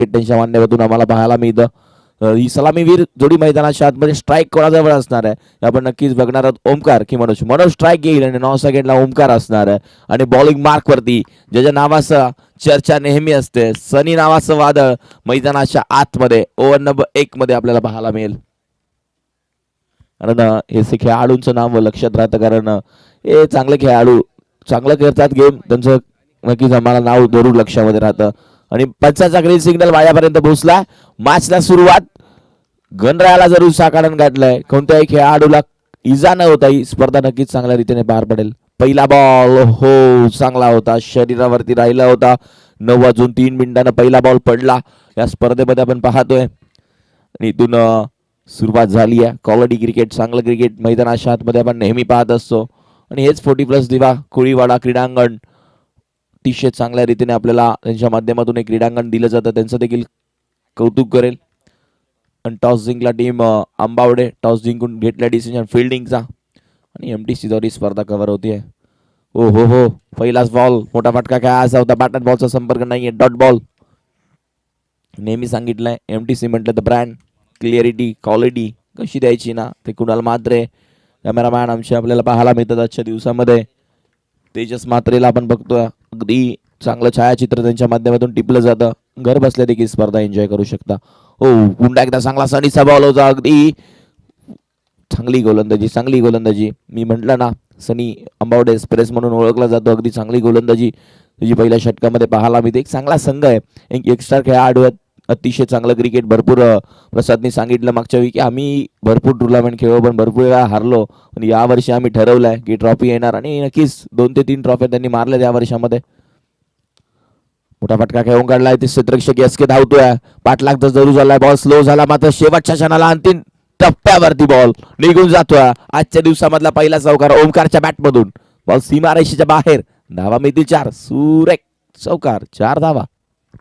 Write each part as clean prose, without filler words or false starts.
त्यांच्या माध्यमातून आम्हाला पाहायला मिळतं. ही सलामीवीर जोडी मैदानाच्या आतमध्ये स्ट्राईक कोणाजवळ असणार आहे आपण नक्कीच बघणार आहोत. ओमकार की मनोज. मनोज स्ट्राईक घेईल आणि 9 सेकंडला ओमकार असणार आहे. आणि बॉलिंग मार्कवरती ज्याच्या नावाचं चर्चा नेहमी असते, सनी नावाचं वादळ मैदानाच्या आतमध्ये ओव्हर नंबर 1 मध्ये आपल्याला पाहायला मिळेल. कारण हे खेळाडूंचं नाव लक्षात राहतं, कारण हे चांगले खेळाडू चांगलं खेळतात गेम, त्यांचं नक्कीच आम्हाला नाव जरूर लक्षामध्ये राहतं. आणि पंचाचा ग्रीन सिग्नल माझ्यापर्यंत पोहोचला. मॅचला सुरुवात गणरायाला जरूर साकारण गाठलंय. कोणत्याही खेळाडूला इजा न होता ही स्पर्धा नक्कीच चांगल्या रीतीने पार पडेल. पहिला बॉल हो चांगला होता, शरीरावरती राहिला होता. 9:03 पहिला बॉल पडला या स्पर्धेमध्ये आपण पाहतोय. आणि इथून सुरुवात झाली आहे. क्वालिटी क्रिकेट, चांगलं क्रिकेट मैदानाच्या आतमध्ये आपण नेहमी पाहत असतो. आणि हेच 40+ दिवा कोळीवाडा क्रीडांगण अतिशय चांगल्या रीतीने आपल्याला त्यांच्या माध्यमातून एक क्रीडांगण दिलं जातं, त्यांचं देखील कौतुक करेल. आणि टॉस जिंकला टीम आंबावडे, टॉस जिंकून घेतला डिसिजन फिल्डिंगचा. आणि MTC द्वारे स्पर्धा कव्हर होती आहे. हो हो हो पहिलाच बॉल मोठा फटका खेळायचा होता, बॅटन बॉलचा संपर्क नाहीये, डॉट बॉल. नेहमी सांगितलंय MTC म्हटलं तर ब्रँड, क्लिअरिटी, क्वालिटी कशी द्यायची ना ते कुणाल म्हात्रे कॅमेरामॅन आमचे आपल्याला पाहायला मिळतात आजच्या दिवसामध्ये. तेजस म्हात्रेला आपण बघतोय, अगदी चांगलं छायाचित्र त्यांच्या माध्यमातून टिपलं जातं. घर बसल्या देखील स्पर्धा एन्जॉय करू शकता. हो पुन्हा एकदा चांगला सनीचा बॉल होता, अगदी चांगली गोलंदाजी. मी म्हटलं ना सनी अंबावडे एक्सप्रेस म्हणून ओळखला जातो, अगदी चांगली गोलंदाजी तुझी पहिल्या षटकामध्ये पाहायला मिळते. एक चांगला संघ आहे, एक एक्स्ट्रा खेळाडू आहेत, अतिशय चांगलं क्रिकेट. भरपूर प्रसादनी सांगितलं मागच्या वेळी की आम्ही भरपूर टुर्नामेंट खेळलो पण भरपूर वेळा हारलो, पण यावर्षी आम्ही ठरवलंय की ट्रॉफी येणार. आणि नक्कीच 2 ते 3 ट्रॉफ्या त्यांनी मारल्या या वर्षामध्ये. मोठा फटका खेळून काढलाय, ते क्षेत्ररक्षक SK धावतोय, पाठलाग तर जरूर झालाय, बॉल स्लो झाला, मात्र शेवटच्या क्षणाला अंतिम टप्प्यावरती बॉल निघून जातोय. आजच्या दिवसामधला पहिला चौकार ओमकारच्या बॅटमधून. बॉल सीमारेषेच्या बाहेर, धावा मिळतील 4. सुरेख चौकार, 4 धावा.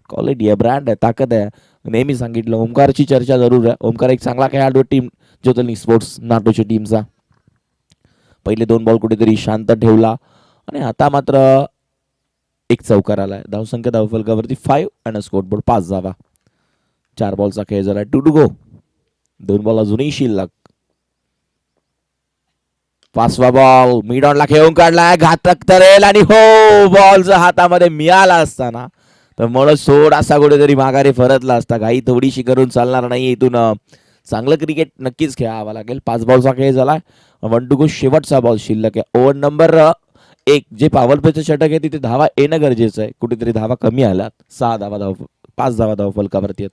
क्वालिटी आहे, ब्रँड आहे, ताकद आहे. नेहमी सांगितलं ओमकारची चर्चा जरूर आहे. ओमकार एक चांगला खेळाडू टीम ज्योतिर्लिंग स्पोर्ट्स नाटोच्या टीमचा. पहिले 2 बॉल कुठेतरी शांत ठेवला आणि आता मात्र एक चौकार आलाय. धावसंख्या धावफलकावरती 5 आणि स्कोरबोर्ड 5 धावा. 4 बॉलचा खेळ झाला, 2 टू गो. 2 बॉल अजूनही शिल्लक. 5वा बॉल मिड ऑनला खेळून काढलाय, घातक ठरेल. आणि हो बॉल जर हातामध्ये मिळाला असताना तर मला थोडासा कुठेतरी माघारी फरकला असता. घाई थोडीशी करून चालणार नाही. इथून चांगलं क्रिकेट नक्कीच खेळावं लागेल. 5 बॉलचा खेळ झाला, 1 टू गो. शेवटचा बॉल शिल्लक आहे. ओव्हर नंबर 1 जे पॉवर प्लेचं षटक आहे तिथे धावा येणं गरजेचं आहे. कुठेतरी धावा कमी आल्यात. 5 धावा धावफलकावरती आहेत.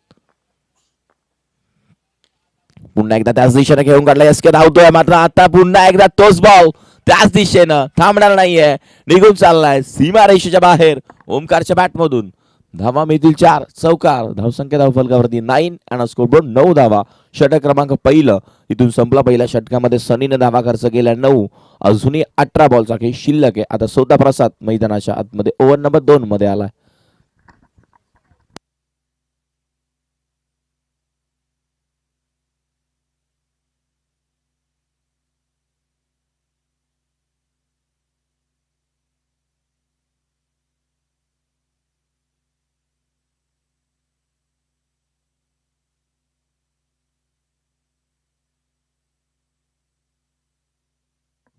पुन्हा एकदा त्याच दिशेने खेळून काढला, SK धावतोय, मात्र आता पुन्हा एकदा तोच बॉल त्याच दिशेनं थांबणार नाहीये, निघून चाललाय सीमारेषेच्या बाहेर. ओमकारच्या बॅटमधून धावा मिळतील 4. चौकार, धावसंख्या धावफलकावरती 9 आणि स्कोरबोर्ड 9 धावा. षटक क्रमांक पहिलं इथून संपला. पहिल्या षटकामध्ये सनीने धावा खर्च केल्या 9. अजूनही 18 बॉलचा खेळ शिल्लक आहे. आता स्वतः प्रसाद मैदानाच्या आतमध्ये ओव्हर नंबर 2 मध्ये आलाय.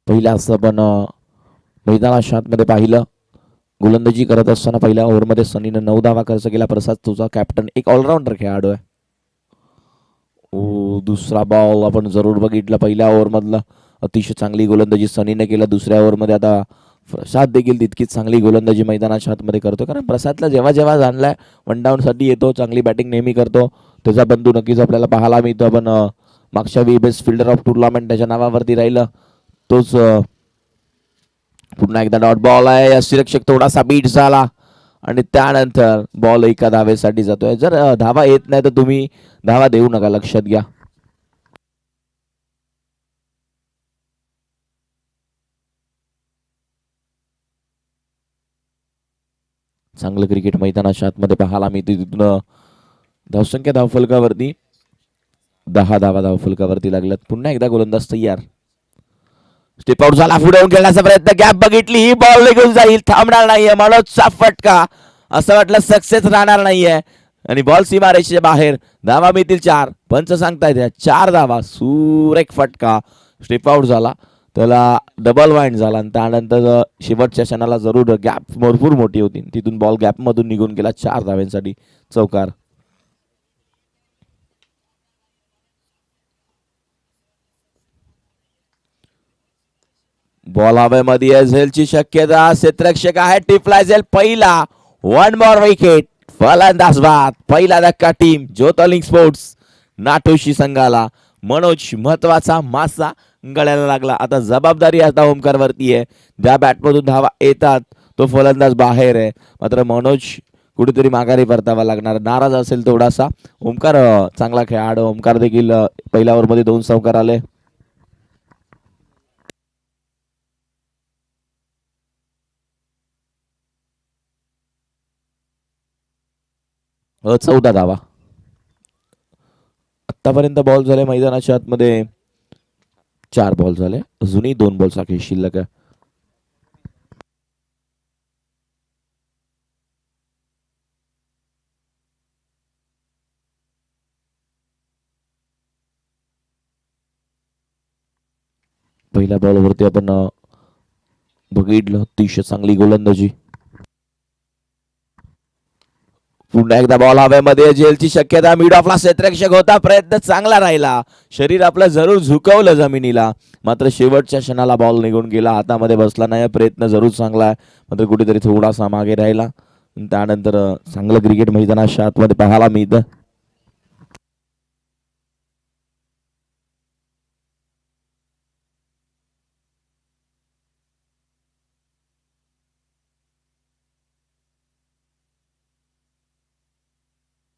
पहिला असं आपण मैदानाच्या आतमध्ये पाहिलं, गोलंदाजी करत असताना पहिल्या ओव्हरमध्ये सनीने 9 धावा खर्च केला. प्रसाद तुझा कॅप्टन, एक ऑलराऊंडर खेळाडू आहे. दुसरा बॉल आपण जरूर बघितला. पहिल्या ओव्हरमधला अतिशय चांगली गोलंदाजी सनीने केला. दुसऱ्या ओव्हरमध्ये आता प्रसाद देखील तितकीच चांगली गोलंदाजी मैदानाच्या आतमध्ये करतो, कारण प्रसादला जेव्हा जेव्हा जाणलाय 1 डाऊनसाठी येतो, चांगली बॅटिंग नेहमी करतो. त्याचा बंधू नक्कीच आपल्याला पाहायला मिळतो. आपण मागच्या वेळी बेस्ट फिल्डर ऑफ टुर्नामेंट त्याच्या नावावरती राहिलं, तोच पुन्हा एकदा डॉट बॉल आहे. यष्टिरक्षक थोडासा बीट झाला आणि त्यानंतर बॉल एका धावेसाठी जातोय. जर धावा येत नाही तर तुम्ही धावा देऊ नका, लक्षात घ्या. चांगलं क्रिकेट मैदानाच्या आतमध्ये पाहायला मिळते. तिथून धावसंख्या धावफलकावरती 10 धावा धावफलकावरती लागल्यात. पुन्हा एकदा गोलंदाज तयार. स्टेप आउट झाला, पुढे येऊन खेळण्याचा प्रयत्न, गॅप बघितली, ही बॉल निघून जाईल, थांबणार नाहीये. मनोजचा फटका, असं वाटलं सक्सेस राहणार नाहीये. आणि बॉल सीमारेषेच्या बाहेर. धावा मिळतील 4. पंच सांगतायत 4 धावा. सुरेख फटका. स्टेप आउट झाला, त्याला डबल वाइंड झाला आणि त्यानंतर शेवटच्या क्षणाला जरूर गॅप भरपूर मोठी होती, तिथून बॉल गॅप मधून निघून गेला. 4 धाव्यांसाठी चौकार. बॉल हवेमध्ये झेलची शक्यता. क्षेत्ररक्षक आहे, टिपला झेल पहिला. 1 मोर विकेट. फलंदाज बाद. पहिला धक्का टीम ज्योतिर्लिंग स्पोर्ट्स नाटोशी संघाला. मनोज महत्वाचा मासा गळ्याला लागला. आता जबाबदारी आता ओमकार वरती आहे. ज्या बॅटमधून धावा येतात तो फलंदाज बाहेर आहे. मात्र मनोज कुठेतरी माघारी परतावा लागणार. नाराज असेल थोडासा ओमकार. चांगला खेळाडू ओमकार देखील पहिल्या ओव्हरमध्ये 2 चौकार आले. व 14 धावा. आतापर्यंत बॉल झाले मैदानाच्या आतमध्ये 4 बॉल झाले. अजूनही 2 बॉल बाकी शिल्लक आहे. पहिल्या बॉलवरती आपण बघितलं अतिशय चांगली गोलंदाजी. पुन्हा एकदा बॉल हवेमध्ये झेलची शक्यता. मिड ऑफला क्षेत्ररक्षक होता, प्रयत्न चांगला राहिला. शरीर आपलं जरूर झुकवलं जमिनीला, मात्र शेवटच्या क्षणाला बॉल निघून गेला, हातामध्ये बसला नाही. प्रयत्न जरूर चांगला आहे, मात्र कुठेतरी थोडासा मागे राहिला. त्यानंतर चांगलं क्रिकेट मैदानाच्या आतमध्ये पाहायला मिळतं.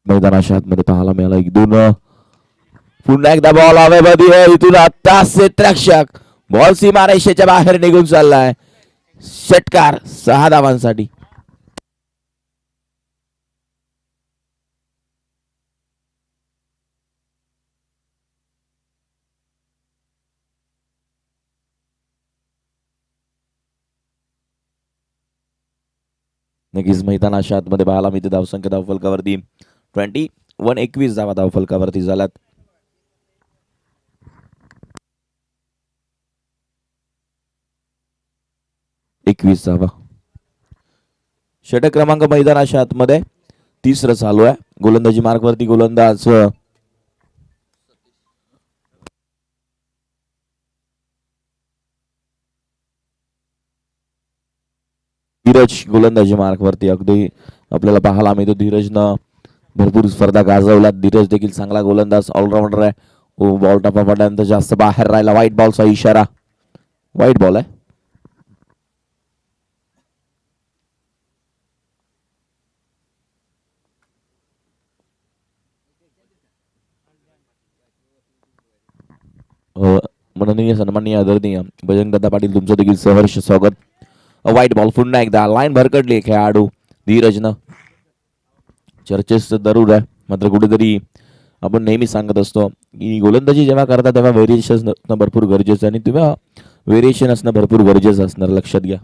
मैदानाच्या आतमध्ये पाहायला मिळाला 1-2. पुन्हा एकदा बॉल हवेमध्ये. इथून आता क्षेत्ररक्षक. बॉल सीमारेषेच्या बाहेर निघून चाललाय. षटकार 6 धावांसाठी. नक्कीच मैदानाच्या आतमध्ये पाहायला मिळते धावसंख्या धावफलकावरती 21 धावा धावफलकावरती झाल्यात. धावा. षटक क्रमांक मैदानाच्या आतमध्ये 3 चालू आहे. गोलंदाजी मार्कवरती गोलंदाज धीरज. गोलंदाजी मार्कवरती अगदी आपल्याला पाहायला मिळतो धीरजनं भरपूर स्पर्धा गाजवल्या. धीरज देखील चांगला गोलंदाज ऑलराऊंडर आहे. बॉल टप्पा पडल्यानंतर जास्त बाहेर राहिला. व्हाईट बॉलचा इशारा. व्हाईट बॉल आहे. माननीय सन्माननीय आदरणीय बजरंगदादा पाटील, तुमचं देखील सहर्ष स्वागत. White ball. पुन्हा एकदा लाईन भरकडली खेळाडू धीरजनं. चर्चेस जरूर आहे, मात्र कुठेतरी आपण नेहमी सांगत असतो की गोलंदाजी जेव्हा करता तेव्हा व्हेरिएशन असणं भरपूर गरजेचं आहे, आणि तेव्हा व्हेरिएशन असणं भरपूर गरजेचं असणार, लक्षात घ्या.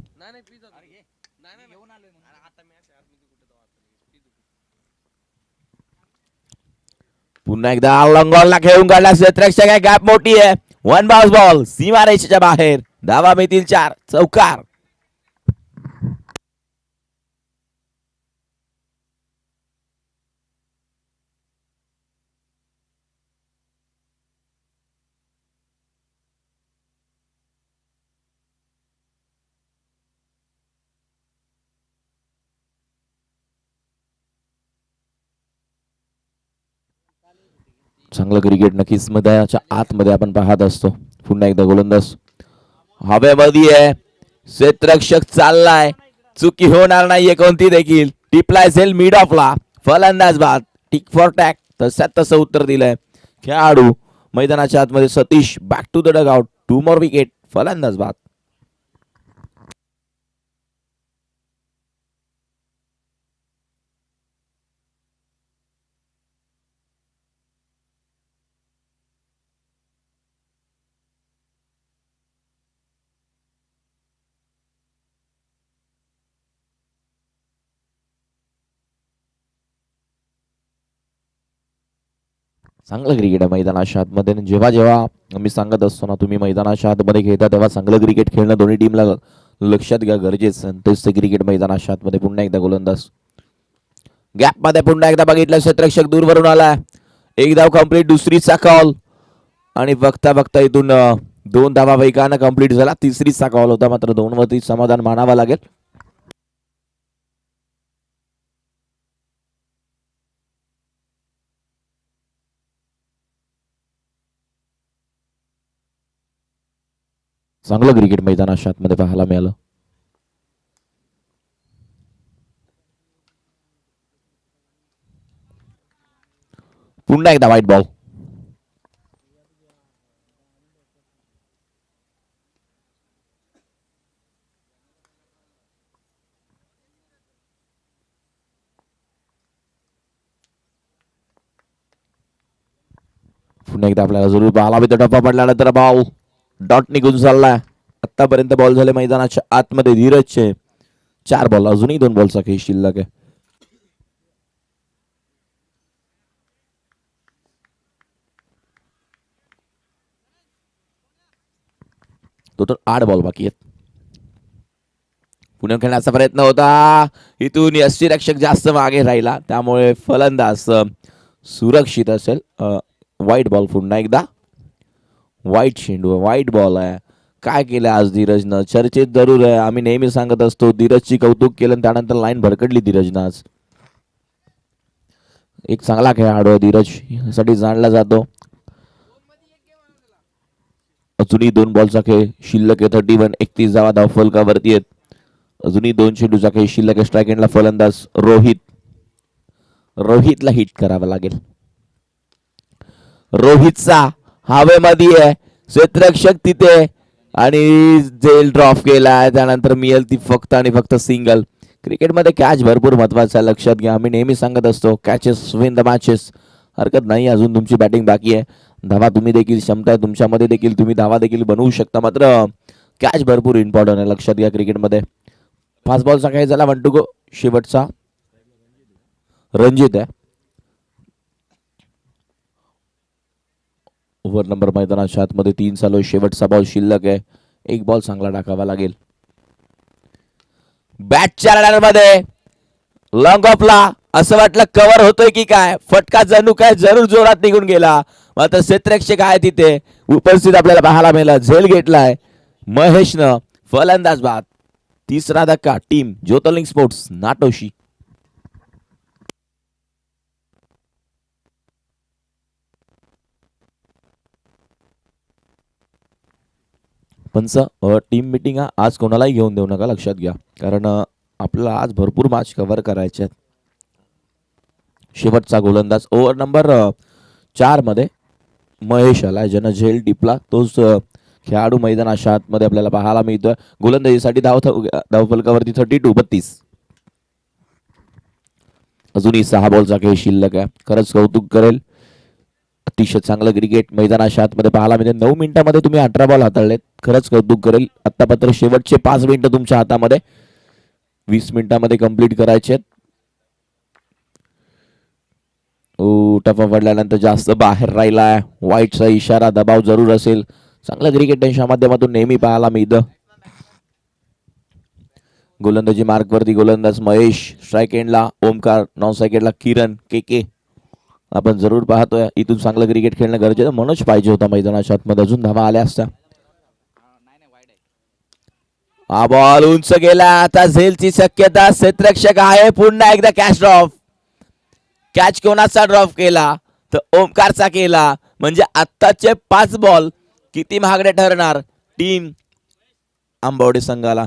पुन्हा एकदा लंगॉलला खेळून काढला क्षेत्ररक्षक आहे. गॅप मोठी आहे. 1 बाउन्स बॉल सीमारेषेच्या बाहेर. धावा मिळतील 4. चौकार. चांगलं क्रिकेट नक्कीच मैदानाच्या आतमध्ये आपण पाहत असतो. पुन्हा एकदा गोलंदाज हवेमध्ये आहे. क्षेत्ररक्षक चाललाय. चुकी होणार नाहीये कोणती देखील. टिपलाय झेल मिड ऑफला. फलंदाज बाद. Tit for tat. तसं उत्तर दिलंय खेळाडू मैदानाच्या आतमध्ये Satish. Back to the dugout. 2 more wicket. फलंदाज बाद. चांगलं क्रिकेट आहे मैदानाच्या आतमध्ये. जेव्हा जेव्हा मी सांगत असतो ना, तुम्ही मैदानाच्या आतमध्ये खेळता तेव्हा चांगलं क्रिकेट खेळणं दोन्ही टीमला लक्षात घ्या, गरजेचं. तेच ते क्रिकेट मैदानाच्या आतमध्ये. पुन्हा एकदा गोलंदाज गॅप मध्ये पुन्हा एकदा बघितलं, क्षेत्ररक्षक दूरवरून आला. एक धाव कंप्लीट, दुसरीचा कॉल आणि बघता बघता इथून 2 धावा वेगानं कंप्लीट झाला. तिसरीचा कॉल होता, मात्र 2 वरती समाधान मानावं लागेल. चांगलं क्रिकेट मैदानाच्या आतमध्ये पाहायला मिळालं. पुन्हा एकदा वाईट बॉल. पुन्हा एकदा आपल्याला जरूर पाहायला मिळतो. टप्पा पडल्यानंतर बॉल डॉट निघून चाललाय. आतापर्यंत बॉल झाले मैदानाच्या आतमध्ये धीरजचे 4 बॉल, अजूनही 2 बॉलचा खेळ शिल्लक आहे. टोटल 8 बॉल बाकी आहेत. पुन्हा खेळण्याचा प्रयत्न होता, इथून यष्टीरक्षक जास्त मागे राहिला, त्यामुळे फलंदाज सुरक्षित असेल. वाईट बॉल. पुन्हा एकदा वाईट चेंडू, वाईट बॉल आहे. काय केलं आज धीरजनं? चर्चेत जरूर आहे. आम्ही नेहमी सांगत असतो धीरजची कौतुक केलं, त्यानंतर लाईन भरकडली धीरजनं आज. एक चांगला खेळाडू आहे धीरज, साठी जाणला जातो. अजूनही 2 बॉलचा खेळ शिल्लक आहे. 31, 31 धावा धावफलकावरती आहेत. अजूनही 2 चेंडूचा खेळ शिल्लक आहे. स्ट्राईक एंडला फलंदाज रोहितला हिट करावा लागेल. रोहितचा हवेमध्ये आहे, क्षेत्ररक्षक तिथे आणि झेल ड्रॉप केला. त्यानंतर मिळेल ती फक्त आणि फक्त सिंगल. क्रिकेटमध्ये कॅच भरपूर महत्वाचा, लक्षात घ्या. आम्ही नेहमी सांगत असतो कॅचेस विन द मॅचेस. हरकत नाही, अजून तुमची बॅटिंग बाकी आहे. धावा तुम्ही देखील, क्षमता आहे तुमच्यामध्ये देखील, तुम्ही धावा देखील बनवू शकता, मात्र कॅच भरपूर इम्पॉर्टंट आहे, लक्षात घ्या क्रिकेटमध्ये. 5 बॉलचा खेळ झाला. 1 टू गो. शेवटचा रणजित आहे. ओव्हर नंबर मैदानाच्या आतमध्ये 3 चालू आहे. शेवटचा बॉल शिल्लक आहे. 1 बॉल चांगला टाकावा लागेल. बॅटच्या रडारमध्ये लॉंग ऑफला असं वाटलं कव्हर होतोय की काय, फटका जणू काय जरूर जोरात निघून गेला. मात्र क्षेत्ररक्षक आहे तिथे उपस्थित आपल्याला पाहायला मिळाला. झेल घेतलाय महेशनं. फलंदाज बाद. 3रा धक्का टीम ज्योतिर्लिंग स्पोर्ट्स नाटोशी. पंच, टीम मिटिंग आज कोणालाही घेऊन देऊ नका, लक्षात घ्या, कारण आपल्याला आज भरपूर मॅच कव्हर करायचे आहेत. शेवटचा गोलंदाज ओव्हर नंबर 4 मध्ये महेश आला, ज्यानं झेल टिपला. तोच खेळाडू मैदानाच्या आतमध्ये आपल्याला पाहायला मिळतोय. गोलंदाजीसाठी धावफलकावरती 32. अजूनही 6 बॉलचा खेळ शिल्लक आहे. खरंच कौतुक करेल, अतिशय चांगलं क्रिकेट मैदानाच्या आतमध्ये पाहायला मिळते. 9 मिनिटांमध्ये तुम्ही 18 बॉल हाताळलेत, खरंच कौतुक करेल. आतापर्यंत शेवटचे 5 मिनिटं तुमच्या हातामध्ये, 20 मिनिटांमध्ये कंप्लीट करायचे आहेत. टफा पडल्यानंतर जास्त बाहेर राहिलाय, वाईटचा इशारा, दबाव जरूर असेल. चांगलं क्रिकेट त्यांच्या माध्यमातून नेहमी पाहायला मिळतं. गोलंदाजी मार्कवरती गोलंदाज महेश, स्ट्राईक एंडला ओमकार, नॉन स्ट्राईक एंडला किरण के. आपण जरूर पाहतोय इथून चांगलं क्रिकेट खेळणं गरजेचं. मनोज पाहिजे होता मैदानाच्या आतमध्ये, अजून धावा आल्या असत्या. हा बॉल उंच गेला. आता झेलची शक्यता. क्षेत्ररक्षक आहे. पुन्हा एकदा कॅच ड्रॉप. कॅच कोणाचा ड्रॉप केला तर ओमकारचा केला. म्हणजे आत्ताचे 5 बॉल किती महागडे ठरणार टीम आंबवडे संघाला.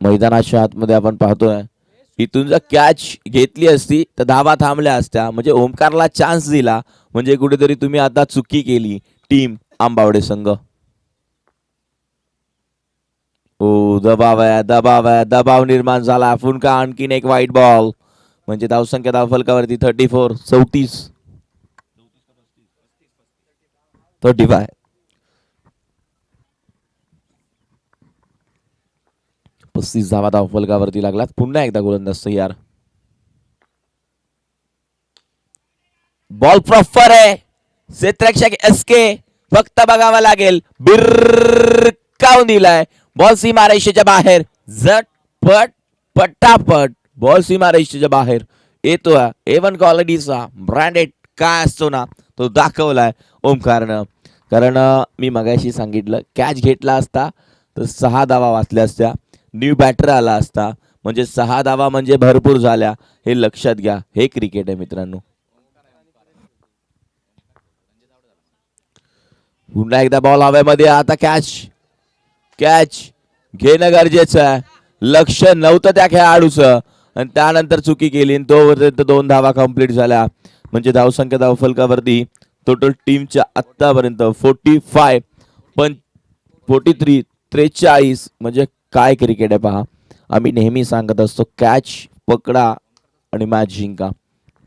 मैदानाच्या आतमध्ये आपण पाहतोय इथून जर कॅच घेतली असती तर धावा थांबल्या असत्या. म्हणजे ओमकारला चान्स दिला, म्हणजे कुठेतरी तुम्ही आता चुकी केली टीम आंबावडे संघ. दबाव निर्माण झाला. पुन्हा आणखीन एक वाईट बॉल, म्हणजे धावसंख्या धावफलकावरती 34. 35. 35 धावा धावफलकावरती लागलात. पुन्हा एकदा गोलंदाज तयार. बॉल प्रॉपर आहे. क्षेत्ररक्षक एसके फक्त बघावं लागेल. बिरकावून दिलाय. बॉल सीमारेषेच्या बाहेर. झटपट पटापट बॉल सीमारेषेच्या बाहेर येतो. A1 क्वालिटीचा ब्रँडेड काय असतो ना तो दाखवलाय ओमकारनं. कारण मी मगाशी सांगितलं कॅच घेतला असता तर 6 धावा वाचल्या असत्या. न्यू बॅटर आला असता म्हणजे 6 धावा म्हणजे भरपूर झाल्या. हे लक्षात घ्या. हे क्रिकेट आहे मित्रांनो. पुन्हा एकदा बॉल हवेमध्ये. आता कॅच कॅच घेणं गरजेचं आहे. लक्ष नव्हतं त्या खेळाडूचं आणि त्यानंतर चुकी केली. तोपर्यंत 2 धावा कंप्लीट झाल्या म्हणजे धावसंख्या धावफलकावरती टोटल टीमच्या आत्तापर्यंत 45 पण 43 43 म्हणजे काय क्रिकेट आहे पहा. आम्ही नेहमी सांगत असतो कॅच पकडा आणि मॅच जिंका.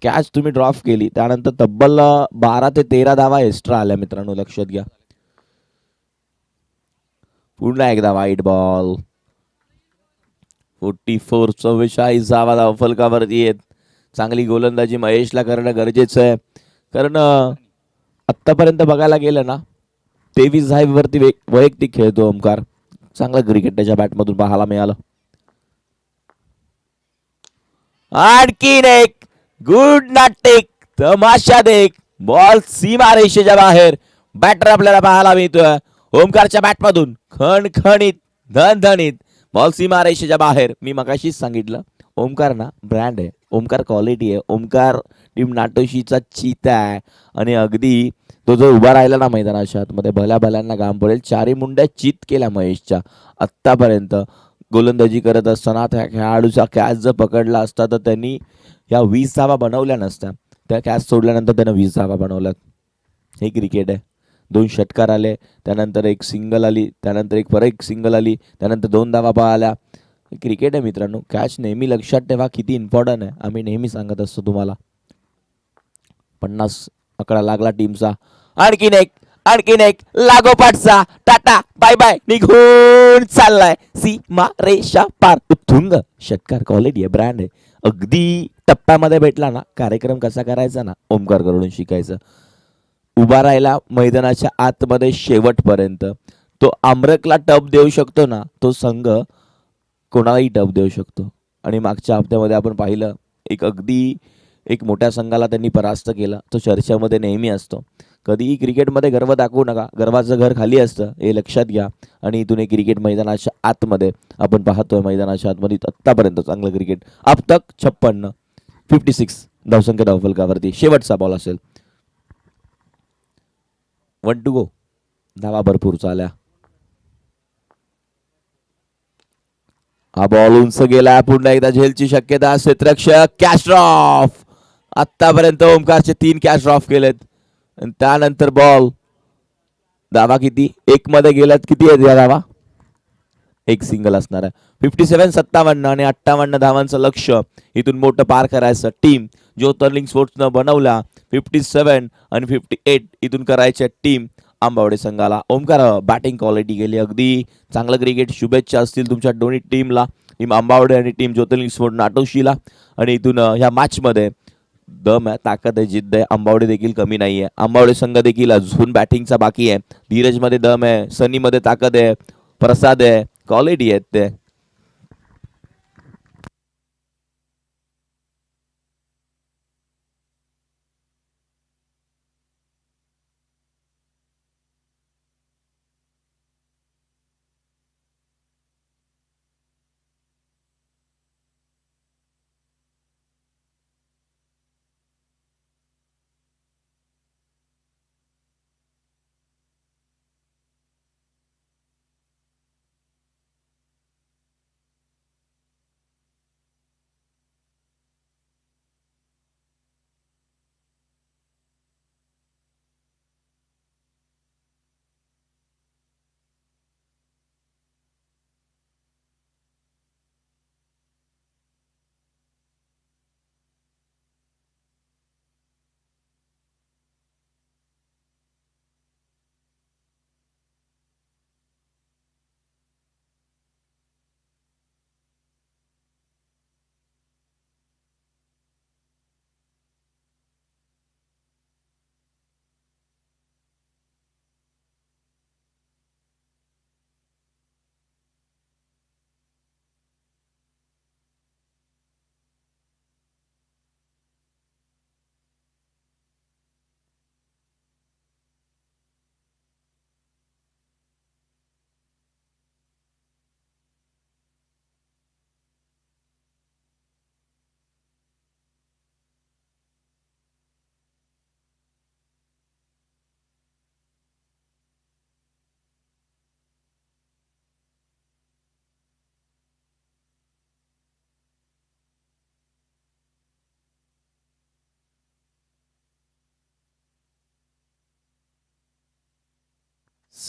कॅच तुम्ही ड्रॉप केली त्यानंतर तब्बल 12 ते 13 धावा एक्स्ट्रा आल्या मित्रांनो. लक्षात घ्या. पुन्हा एकदा वाईट बॉल. 44 धावा धावफलकावरती येत. चांगली गोलंदाजी महेशला करणं गरजेचं आहे. कारण आत्तापर्यंत बघायला गेलं ना 23 धावेवरती वैयक्तिक खेळतो ओमकार. चांगलं क्रिकेट त्याच्या बॅटमधून पाहायला मिळालं. आणखीन एक गुड नाटिक तमाशा देख. बॉल सीमारेषेच्या बाहेर. बॅटर आपल्याला पाहायला मिळतोय ओमकारच्या बॅटमधून. खणखणीत धनधणीत बॉल सीमारेषेच्या बाहेर. मी मगाशीच सांगितलं ओमकार ना ब्रँड आहे. ओमकार क्वालिटी आहे. ओमकार टीम नाटोशीचा चीता आहे आणि अगदी तो जो उभा राहिला ना मैदानाच्या आतमध्ये भल्या भल्यांना घाम पडेल. 4 मुंड्या चित केल्या महेशच्या आत्तापर्यंत. गोलंदाजी करत असताना त्या खेळाडूचा कॅच जर पकडला असता तर त्यांनी या 20 धावा बनवल्या नसत्या. त्या कॅच सोडल्यानंतर त्यानं 20 धावा बनवल्यात. हे क्रिकेट आहे. 2 षटकार आले त्यानंतर एक सिंगल आली त्यानंतर एक सिंगल आली त्यानंतर 2 धावा पळाल्या. क्रिकेट आहे मित्रांनो. कॅच नेहमी लक्षात ठेवा किती इम्पॉर्टंट आहे. आम्ही नेहमी सांगत असतो तुम्हाला. 50 आकडा लागला टीमचा. आणखीन एक लागोपाठचा. टाटा बाय बाय निघून चाललाय सीमा रेषा पार. उत्तुंग षटकार. क्वालिटी आहे. ब्रँड आहे. अगदी टप्प्यामध्ये भेटला ना कार्यक्रम कसा करायचा ना ओमकार करून शिकायचं. उभा राहिला मैदानाच्या आतमध्ये शेवटपर्यंत. तो आमरकला टप देऊ शकतो ना तो संघ कोणालाही टप देऊ शकतो. आणि मागच्या हप्त्यामध्ये आपण पाहिलं एक मोठ्या संघाला त्यांनी परास्त केला. तो चर्चेमध्ये नेहमी असतो. कधीही क्रिकेटमध्ये गर्व दाखवू नका. गर्वाचं घर खाली असतं हे लक्षात घ्या. आणि इथून एक क्रिकेट मैदानाच्या आतमध्ये आपण पाहतोय मैदानाच्या आतमध्ये आत्तापर्यंत चांगलं क्रिकेट. अब तक 56 धावसंख्या धावफलकावरती. शेवटचा बॉल असेल. 1 to go. धावा भरपूर चाल्या. हा बॉल उंच गेला. पुन्हा एकदा झेलची शक्यता. क्षेत्ररक्षक कॅच ड्रॉप. आतापर्यंत ओमकारचे 3 कॅच ड्रॉप केलेत आणि त्यानंतर बॉल. धावा किती 1 मध्ये गेल्यात. किती आहेत या धावा. एक सिंगल असणार आहे. 57-57 आणि 58 धावांचं लक्ष इथून मोठं पार करायचं. टीम ज्योतिर्लिंग स्पोर्ट्सनं बनवला 57 आणि 58 इथून करायच्या टीम आंबावडे संघाला. ओमकार बॅटिंग क्वालिटी गेली. अगदी चांगलं क्रिकेट. शुभेच्छा असतील तुमच्या दोन्ही टीमला. टीम आंबावडे आणि टीम ज्योतिर्लिंग स्पोर्ट नाटोशीला. आणि इथून ह्या मॅचमध्ये दम आहे. ताकद आहे. जिद्द आहे. आंबावडे देखील कमी नाही आहे. आंबावडे संघ देखील अजून बॅटिंगचा बाकी आहे. धीरजमध्ये दम आहे. सनीमध्ये ताकद आहे. प्रसाद आहे. क्वालिटी आहेत ते.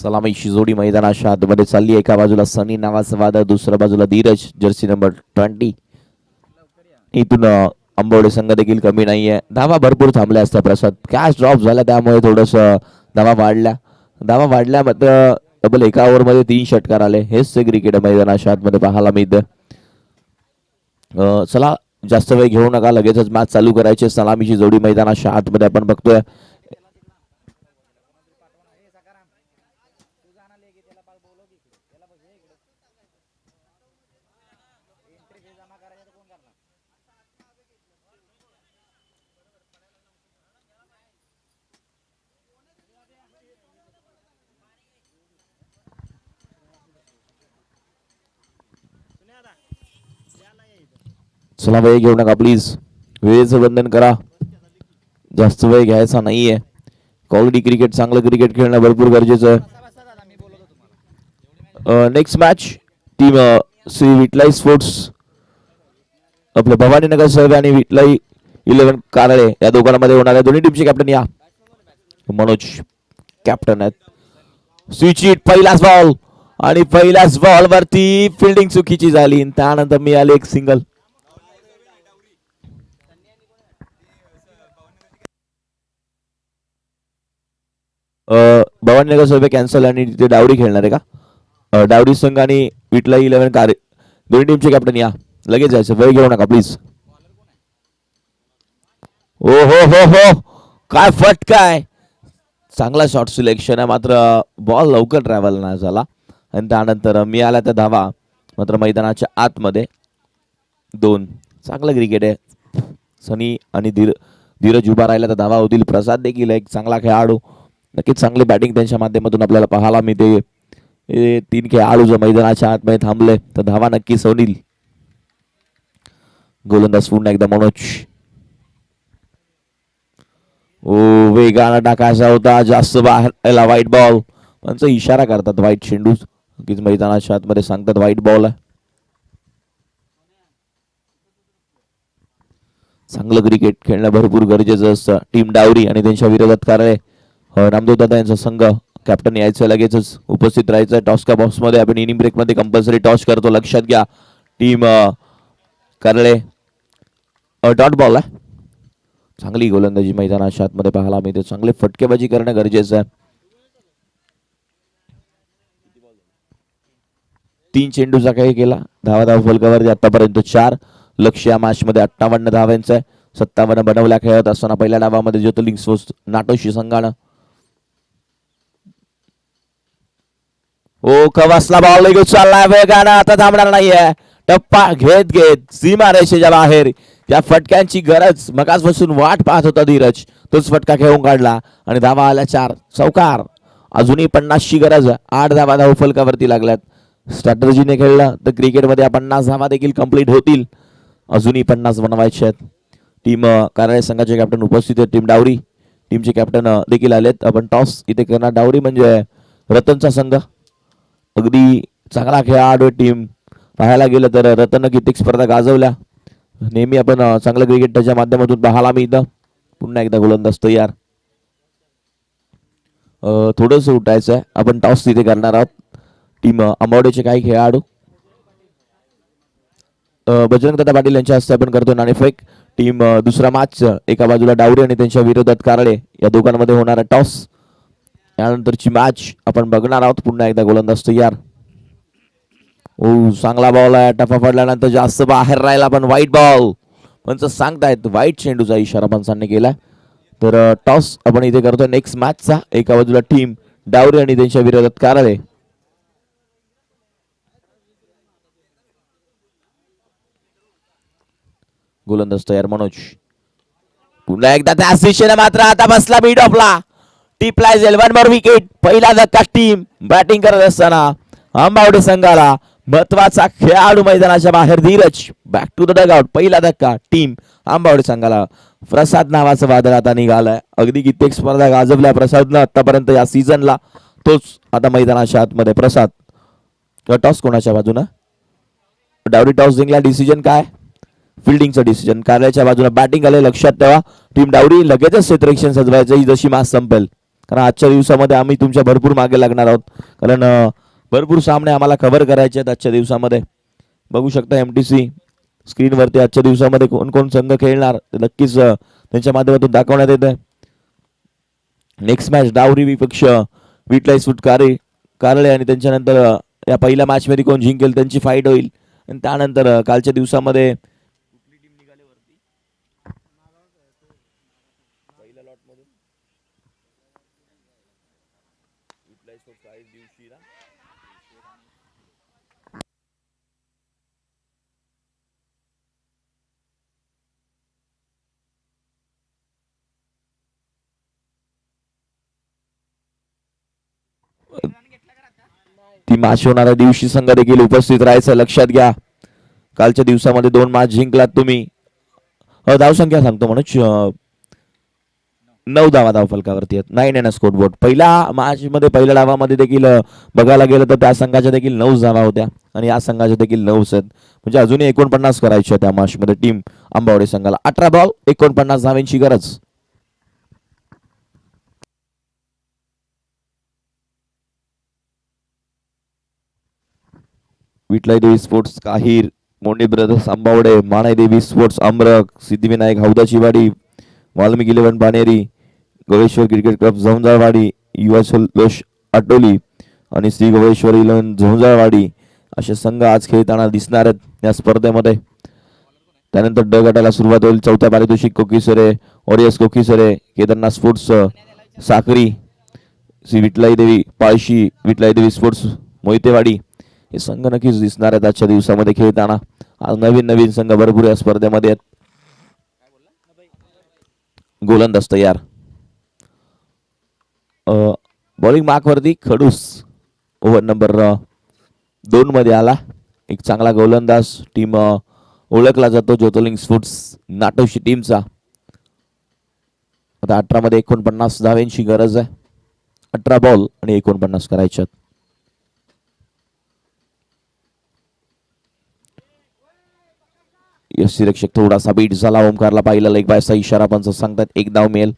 सलामीची जोडी मैदानाच्या आतमध्ये चालली. एका बाजूला सनी नावाचा वादळ, दुसऱ्या बाजूला धीरज जर्सी नंबर 20. इथून आंबवडे संघ देखील कमी नाहीये. धावा भरपूर थांबल्या असत्या प्रसाद, कॅच ड्रॉप झाला त्यामुळे थोडस धावा वाढल्या मात्र डबल एका ओव्हरमध्ये 3 षटकार आले. हेच ते क्रिकेट मैदानाच्या आतमध्ये पाहायला मिळतं. चला जास्त वेळ घेऊ नका, लगेचच मॅच चालू करायचे. सलामीची जोडी मैदानाच्या आतमध्ये आपण बघतोय. चला वेळ घेऊ नका प्लीज, वेळेचं बंधन करा, जास्त वेळ घ्यायचा नाहीये. क्वालिटी क्रिकेट, चांगलं क्रिकेट खेळणं भरपूर गरजेचं आहे. Next match team Shri Vitlai sports आपलं भवानीनगर सर्व आणि विटलाई 11 कारळे या दोघांमध्ये होणार आहे. दोन्ही टीमचे कॅप्टन या मनोज कॅप्टन आहेत. स्विच इट, पहिलाच बॉल आणि पहिल्याच बॉल वरती फिल्डिंग चुकीची झाली, त्यानंतर मिळाली एक सिंगल. भवानीनगर सर्वे कॅन्सल आणि तिथे डावडी खेळणार आहे का? डावडी संघ आणि विटलाई 11 कार दोन्ही टीमचे कॅप्टन या, लगेच जायचं, वेळ घेऊ नका प्लीज. ओ हो हो हो, काय फटका आहे, चांगला शॉट सिलेक्शन आहे मात्र बॉल लवकर ट्रॅव्हल नाही झाला आणि त्यानंतर मिळाला त्या धावा मात्र मैदानाच्या आतमध्ये 2. चांगलं क्रिकेट आहे. सनी आणि धीरज उभा राहिला तर धावा होतील. प्रसाद देखील एक चांगला खेळाडू, नक्कीच चांगली बॅटिंग त्यांच्या माध्यमातून आपल्याला पाहायला मिळते. 3 खेळाडू जर मैदानाच्या आतमध्ये थांबले तर धावा नक्कीच होईल. गोलंदाज पुन्हा एकदा मनोज. ओ वेगानं टाकायचा होता, जास्त बाहेर व्हाईट बॉल, त्यांचा इशारा करतात व्हाईट चेंडू, नक्कीच मैदानाच्या आतमध्ये सांगतात व्हाईट बॉल आहे. चांगलं क्रिकेट खेळणं भरपूर गरजेचं असतं. टीम डावरी आणि त्यांच्या विरोधात कारळे रामदेव दादा यांचा संघ कॅप्टन यायचं, लगेचच उपस्थित राहायचं. टॉस का बॉक्स मध्ये आपण इनिंग ब्रेक मध्ये कंपल्सरी टॉस करतो, लक्षात घ्या. टीम कारळे डॉट बॉल आहे. चांगली गोलंदाजी मैदानाच्या आतमध्ये पाहायला मिळते, चांगले फटकेबाजी करणं गरजेचं आहे. 3 चेंडूचा काही केला, धावा फलकावरती आतापर्यंत 4. लक्ष्य या मॅच मध्ये 58 धावांचं आहे. 57 बनवल्या खेळत असताना पहिल्या डावामध्ये ज्योतिर्लिंग स्पोर्ट्स नाटोशी संघानं ओ कवासला बॉल लगेच चाललाय वेगानं, आता थांबणार नाहीये. टप्पा घेत घेत सीमा रेषेच्या बाहेर, त्या फटक्यांची गरज मगासपासून वाट पाहत होता धीरज, तोच फटका खेळून काढला आणि धावा आल्या 4. चौकार, अजूनही 50 ची गरज. 8 धावा धाव फलकावरती लागल्यात. स्ट्रॅटर्जीने खेळलं तर क्रिकेटमध्ये 50 धावा देखील कंप्लीट होतील, अजूनही 50 बनवायचे आहेत. टीम कारळे संघाचे कॅप्टन उपस्थित आहेत. टीम डावरी टीमचे कॅप्टन देखील आलेत. आपण टॉस इथे करणार. डावरी म्हणजे रतनचा संघ, अगदी चांगला खेळाडू टीम. पाहायला गेलं तर रतननं कित्येक स्पर्धा गाजवल्या. नेहमी आपण चांगलं क्रिकेट त्याच्या माध्यमातून पाहायला मिळतं. पुन्हा एकदा गोलंदाज तयार. थोडंसं उठायचं आहे, आपण टॉस तिथे करणार आहोत. टीम आंबवडेचे काही खेळाडू बजरंग दादा पाटील यांच्या हस्ते आपण करतो नाणेफेक. टीम दुसरा मॅच एका बाजूला डावरी आणि त्यांच्या विरोधात कारळे या दोघांमध्ये होणारा टॉस, यानंतरची मॅच आपण बघणार आहोत. पुन्हा एकदा गोलंदाज तयार. ओ चांगला बॉल आहे, टप्पा पडल्यानंतर जास्त बाहेर राहिला पण व्हाईट बॉल, पंच सांगतायत व्हाईट चेंडूचा इशारा पंचांनी केलाय. तर टॉस आपण इथे करतोय नेक्स्ट मॅचचा. एका बाजूला टीम डावरी आणि त्यांच्या विरोधात कारळे. गोलंदाज तयार मनोज. पुन्हा एकदा त्याच दिशेने मात्र आता बसला बीट ऑफला. टिपला जाईल 1 मोर विकेट. पहिला धक्का टीम बॅटिंग करत असताना आंबावडे संघाला. महत्वाचा खेळाडू मैदानाच्या बाहेर Dheeraj. Back to the dugout. पहिला धक्का टीम आंबावडे संघाला. प्रसाद नावाचं वादळ आता निघालंय. अगदी कित्येक स्पर्धा गाजवल्या प्रसादनं आतापर्यंत या सीझनला, तोच आता मैदानाच्या आतमध्ये. प्रसाद टॉस कोणाच्या बाजूनं? डावरी टॉस जिंकला. डिसिजन काय? फिल्डिंगचं डिसिजन. कारल्याच्या बाजूला बॅटिंग आले, लक्षात ठेवा. टीम डावरी लगेचच क्षेत्ररक्षण सजवायचं ही जशी मॅच संपेल. कारण आजच्या दिवसामध्ये आम्ही तुमच्या भरपूर मागे लागणार आहोत. कारण भरपूर सामने आम्हाला कव्हर करायचे आहेत आजच्या दिवसामध्ये. बघू शकता MTC स्क्रीनवरती आजच्या दिवसामध्ये कोण कोण संघ खेळणार ते नक्कीच त्यांच्या माध्यमातून दाखवण्यात येत आहे. नेक्स्ट मॅच डावरी विपक्ष विटलाई सूट कारळे आणि त्यांच्यानंतर या पहिल्या मॅचमध्ये कोण जिंकेल त्यांची फाईट होईल. आणि त्यानंतर कालच्या दिवसामध्ये ती मॅच होणाऱ्या दिवशी संघ देखील उपस्थित राहायचं लक्षात घ्या. कालच्या दिवसामध्ये 2 मॅच जिंकलात तुम्ही. धावसंख्या सांगतो मनोज, 9 धावा धावफलकावरती आहेत. 9 एन स्कोर बोर्ड. पहिल्या मॅच मध्ये पहिल्या डावामध्ये देखील बघायला गेलं तर त्या संघाच्या देखील 9 धावा होत्या आणि या संघाच्या देखील 9 आहेत. म्हणजे अजूनही 49 करायच्या त्या मॅच मध्ये टीम आंबावडे संघाला. 18 बॉल 49 धावांची गरज. विटलाई देवी स्पोर्ट्स काहीर, मोंडे ब्रदर्स आंबावडे, मानाई देवी स्पोर्ट्स अमरक, सिद्धिविनायक हौदाचीवाडी, वाल्मिकी 11 बानेरी, गवेश्वर क्रिकेट क्लब झोंजाळवाडी, युवा लोश आटोली आणि श्री गवेश्वर 11 झोंजाळवाडी असे संघ आज खेळताना दिसणार आहेत या स्पर्धेमध्ये. त्यानंतर ड गटाला सुरुवात होईल. चौथ्या पारितोषिक कोकीसरे, ओरियस कोकीसरे, केदारनाथ स्पोर्ट्स साक्री, श्री विटलाई देवी पाळशी, विटलाई देवी स्पोर्ट्स मोहितेवाडी हे संघ नक्कीच दिसणार आहेत आजच्या दिवसामध्ये खेळताना. आज नवीन नवीन संघ भरपूर या स्पर्धेमध्ये आहेत. गोलंदाज तयार. बॉलिंग मार्कवरती खडूस ओव्हर नंबर 2 मध्ये आला. एक चांगला गोलंदाज टीम ओळखला जातो ज्योतिर्लिंग स्पोर्ट्स नाटोशी टीमचा. आता 18 मध्ये 49 धावांची गरज आहे. 18 बॉल आणि 49 करायच्यात. यष्टीरक्षक थोडासा बीट झाला. ओमकारला पाहिला लेग बायचा इशारा पण सांगतात. 1 धाव मिळेल.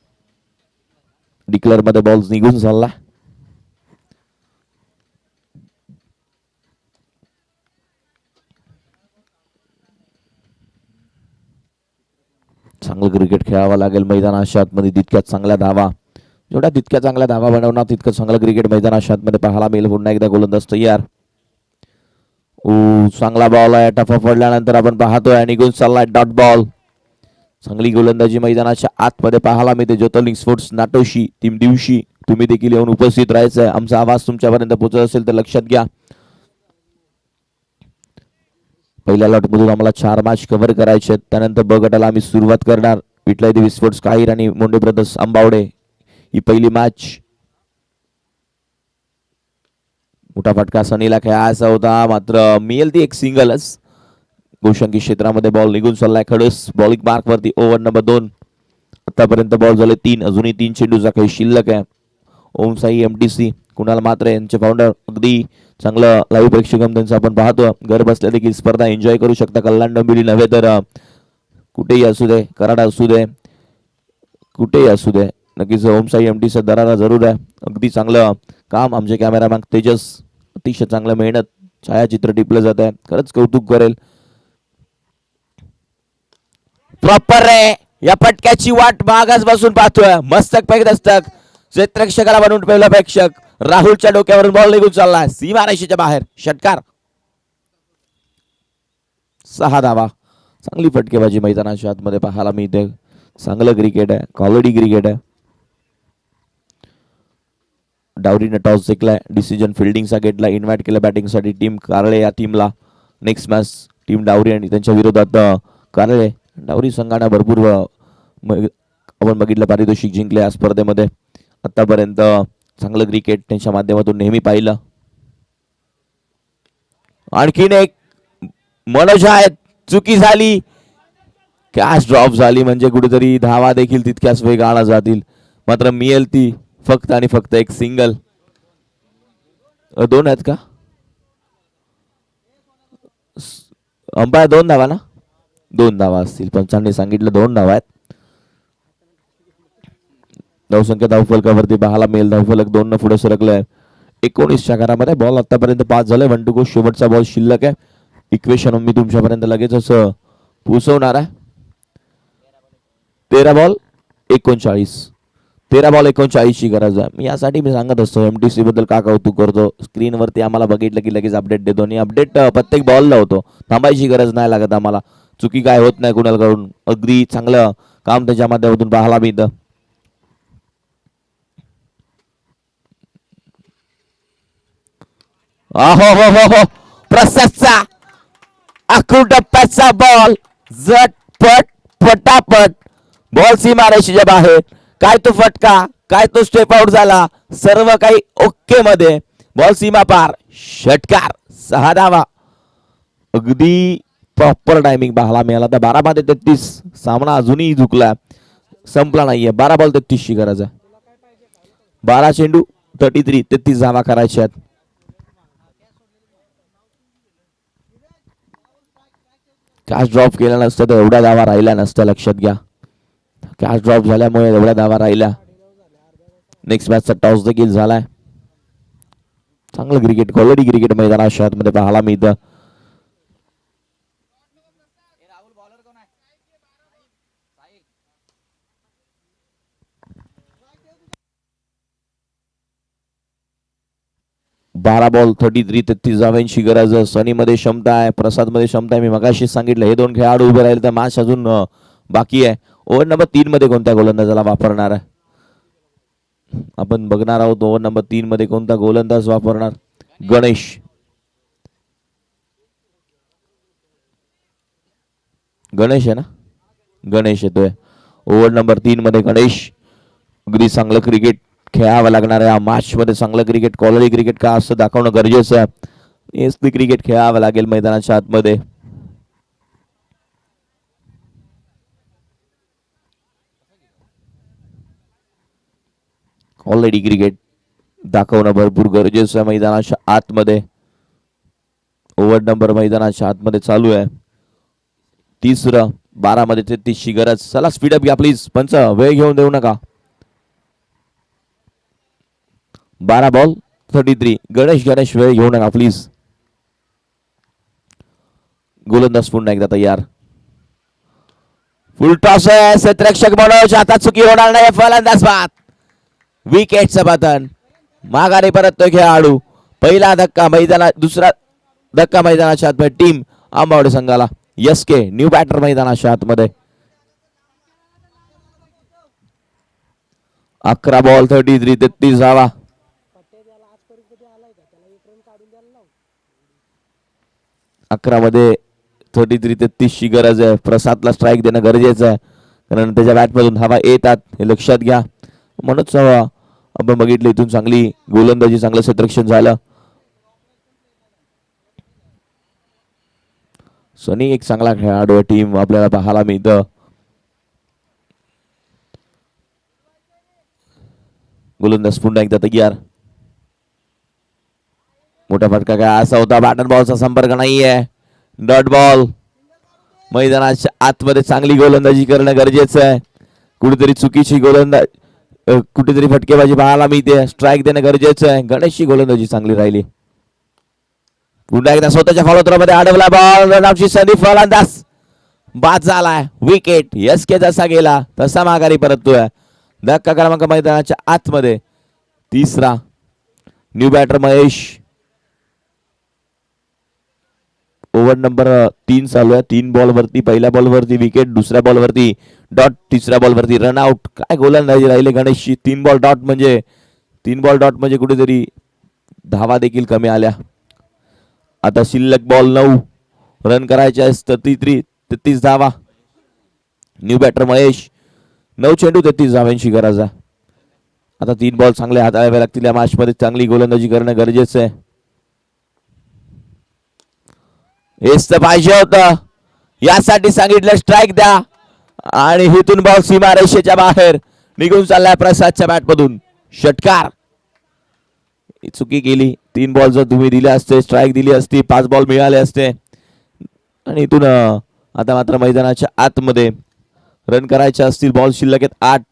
डिक्लेअर मध्ये बॉल निघून झाला. चांगलं क्रिकेट खेळावं लागेल मैदानाच्या आतमध्ये. तितक्याच चांगल्या धावा, जेवढ्या तितक्या चांगल्या धावा बनवणार तितकं चांगलं क्रिकेट मैदानाच्या आतमध्ये पाहायला मिळेल. पुन्हा एकदा गोलंदाज तयार. चांगला बॉल आहे. टफा पडल्यानंतर आपण पाहतोय निघून चाललाय डॉट बॉल. चांगली गोलंदाजी मैदानाच्या आतमध्ये पाहायला मिळते. ज्योतिर्लिंग स्पोर्ट्स नाटोशी टीम दिवशी तुम्ही देखील येऊन उपस्थित राहायचंय. आमचा आवाज तुमच्यापर्यंत पोहोचत असेल तर लक्षात घ्या. पहिल्या लॉट मधून आम्हाला 4 मॅच कव्हर करायचे आहेत. त्यानंतर ब गटाला आम्ही सुरुवात करणार. विटलाई देवी स्पोर्ट्स काहीर आणि मोंडे ब्रदर्स आंबावडे ही पहिली मॅच. मोठा फटका सनीला खेळायचा होता मात्र मिळेल ती एक सिंगलच. गोशंकी क्षेत्रामध्ये बॉल निघून चाललाय. खडस बॉलिंग मार्क वरती ओव्हर नंबर 2. आतापर्यंत बॉल झाले 3. अजूनही 3 चेंडूचा काही शिल्लक आहे. ओम साई MTC कुणाल मात्रे यांचे फाउंडर अगदी चांगलं लाईव्ह प्रेक्षक त्यांचं आपण पाहतो. घर बसल्या देखील स्पर्धा एन्जॉय करू शकता. कल्याण डोंबिवली नव्हे तर कुठेही असू दे, कराड असू दे, कुठेही असू दे, नक्कीच ओम साई MTC दरारा जरूर आहे. अगदी चांगलं काम आमचे कॅमेरामॅन तेजस, अतिशय चांगलं मेहनत, छायाचित्र टिपलं जात आहे. खरंच कौतुक करेल. प्रॉपर रे या पटक्याची वाट मागास बसून पाहतोय. मस्तक पैक दस्तक क्षेत्ररक्षकाला बनवून पहिला प्रेक्षक राहुलच्या डोक्यावरून बॉल निघून चालला सीमारेषेच्या बाहेर. षटकार. 6 धावा. चांगली फटकेबाजी मैदानाच्या आतमध्ये पाहायला मिळते. चांगलं क्रिकेट आहे. क्वालिटी क्रिकेट आहे. डावरीने टॉस जिंकलाय. डिसिजन फिल्डिंगचा घेतला. इन्व्हाइट केलं बॅटिंगसाठी टीम कारळे या टीमला. नेक्स्ट मॅच टीम डावरी आणि त्यांच्या विरोधात कारळे. डावरी संघाने भरपूर आपण बघितलं पारितोषिक जिंकले या स्पर्धेमध्ये. आतापर्यंत चांगलं क्रिकेट त्यांच्या माध्यमातून नेहमी पाहिलं. आणखीन एक मनोज आहेत. चुकी झाली. कॅच ड्रॉप झाली म्हणजे कुठेतरी धावा देखील तितक्याच वेगाने जातील. मात्र मिळेल ती फक्त आणि फक्त एक सिंगल. 2 आहेत का अंपायर? 2 धावा ना? 2 धावा असतील. पंचांनी सांगितलं 2 धावा आहेत. धावसंख्या धावफलकावरती पाहायला मिळेल. धावफलक 2 न पुढे सरकले. 19च्या घरामध्ये बॉल आतापर्यंत 5 झाले. 1 to go शेवटचा बॉल शिल्लक आहे. इक्वेशन मी तुमच्यापर्यंत लगेच असं पोहोचवणार आहे. 13 बॉल 39. 13 बॉल 39 ची गरज आहे. यासाठी मी सांगत असतो MTC बद्दल का कौतुक करतो. स्क्रीनवरती आम्हाला बघितलं की लगेच अपडेट देतो आणि अपडेट प्रत्येक बॉलला होतो. थांबायची गरज नाही लागत आम्हाला. चुकी काय होत नाही कुणाकडून. अगदी चांगलं काम त्याच्या माध्यमातून पाहायला मिळतं. हो हो हो हो प्रसादचा टप्प्याचा बॉल झटपट पटापट बॉल सीमारेषेच्या बाहेर. काय तो फटका, काय तो स्टेप आउट झाला, सर्व काही ओके मध्ये. बॉल सीमा पार, षटकार, 6 धावा. अगदी प्रॉपर टायमिंग पाहायला मिळाला. तर 12 मध्ये 33. सामना अजूनही झुकला, संपला नाहीये. 12 बॉल 33 ची गरज आहे. 12 चेंडू 33 धावा करायच्या आहेत. कॅच ड्रॉप केला नसतं तर एवढ्या धावा राहिल्या नसत्या. लक्षात घ्या, कॅच ड्रॉप झाल्यामुळे एवढ्या धावा राहिल्या. नेक्स्ट मॅचचा टॉस देखील झालाय. चांगलं क्रिकेट, क्वालिटी क्रिकेट मैदानात शहरामध्ये पाहायला मिळतं. बारा बॉल 33 धावांची गरज. सनी मध्ये क्षमता आहे, प्रसाद मध्ये क्षमता आहे. मी मगाशी सांगितलं हे दोन खेळाडू उभे राहिले तर मॅच अजून बाकी आहे. ओव्हर नंबर 3 मध्ये कोणत्या गोलंदाजाला वापरणार आहे आपण बघणार आहोत. ओव्हर नंबर 3 मध्ये कोणता गोलंदाज वापरणार. गणेश. गणेश आहे ना, गणेश येतोय ओव्हर नंबर 3 मध्ये. गणेश अगदी चांगलं क्रिकेट खेळावं लागणार आहे या मॅच मध्ये. चांगलं क्रिकेट, क्वालिटी क्रिकेट का असं दाखवणं गरजेचं आहे. हेच क्रिकेट खेळावं लागेल मैदानाच्या आतमध्ये. क्वालिटी क्रिकेट दाखवणं भरपूर गरजेचं आहे मैदानाच्या आतमध्ये. ओव्हर नंबर मैदानाच्या आतमध्ये चालू आहे. तिसरं 12 मध्ये 33 ची गरज. चला स्पीडअप घ्या प्लीज पंच, वेळ घेऊन देऊ नका. 12 बॉल 33. गणेश वेळ घेऊ नका प्लीज. गोलंदाज पुन्हा एकदा तयार. फुल टॉस आहे. क्षेत्ररक्षक मनोज, आता चुकी होणार नाही. फलंदाज बाद. विकेटचं पतन. माघारी परततोय खेळाडू. पहिला धक्का मैदानात, दुसरा धक्का मैदानाच्या आतमध्ये टीम आंबावडे संघाला. SK न्यू बॅटर मैदानाच्या आतमध्ये. 11 बॉल 33 धावा. 11 मध्ये 33 ची गरज आहे. प्रसादला स्ट्राईक देणं गरजेचं आहे कारण त्याच्या बॅटमधून धावा येतात हे लक्षात घ्या. म्हणूनच आपण बघितलं इथून चांगली गोलंदाजी, चांगलं क्षेत्ररक्षण झालं. सनी एक चांगला खेळाडू आहे. टीम आपल्याला पाहायला मिळतं. गोलंदाज पुन्हा एकदा तयार. मोठा फटका काय असा होता. बॅटन बॉलचा संपर्क नाहीये. Dot ball. मैदानाच्या आतमध्ये चांगली गोलंदाजी करणं गरजेचं आहे. कुठेतरी चुकीची गोलंदाज, कुठेतरी फटकेबाजी पाहायला मिळते. स्ट्राईक देणं गरजेचं आहे. गणेशची गोलंदाजी चांगली राहिली. पुन्हा एकदा स्वतःच्या फॉलोथ्रोमध्ये अडवला बॉल. रनआउटची संधी. फलंदाज बाद झालाय. विकेट. SK जसा गेला तसा माघारी परततोय. धक्का क्रमांक मैदानाच्या आतमध्ये. तिसरा. New batter Mahesh. Over number 3 चालू आहे. 3 बॉल वरती, पहिल्या बॉल वरती विकेट, दुसऱ्या बॉल वरती डॉट, तिसऱ्या बॉल वरती रनआउट. काय गोलंदाजी राहिले गणेशची. 3 बॉल डॉट म्हणजे कुठेतरी धावा देखील कमी आल्या. आता शिल्लक बॉल 9. रन करायचे 33 धावा. New batter Mahesh. 9 चेंडू 33 धावांची गरज आहे. आता 3 बॉल चांगले हाताळावे लागतील या मॅच मध्ये. चांगली गोलंदाजी करणं गरजेचं आहे. हेच तर पाहिजे होतं. यासाठी सांगितलं स्ट्राईक द्या. आणि इथून बॉल सीमारेषेच्या बाहेर निघून चाललाय प्रसादच्या बॅटमधून. षटकार. चुकी केली. 3 बॉल जर तुम्ही दिले असते, स्ट्राईक दिली असती, 5 बॉल मिळाले असते. आणि इथून आता मात्र मैदानाच्या आतमध्ये रन करायचे असतील. बॉल शिल्लक आहेत 8.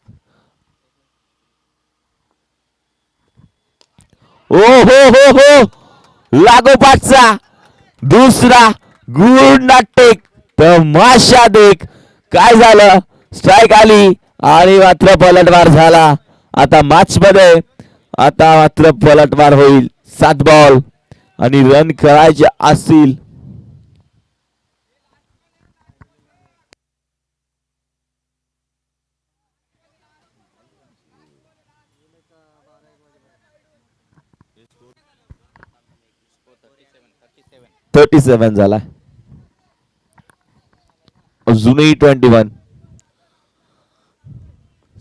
ओ हो हो हो, लागोपाठचा दुसरा गुड नाटेक तमाशा देख. काय झालं, स्ट्राईक आली आणि मात्र पलटवार झाला. आता मॅच मध्ये आता मात्र पलटवार होईल. 7 बॉल आणि रन करायचे असतील. थर्टी सेवन झाला. अजूनही 21.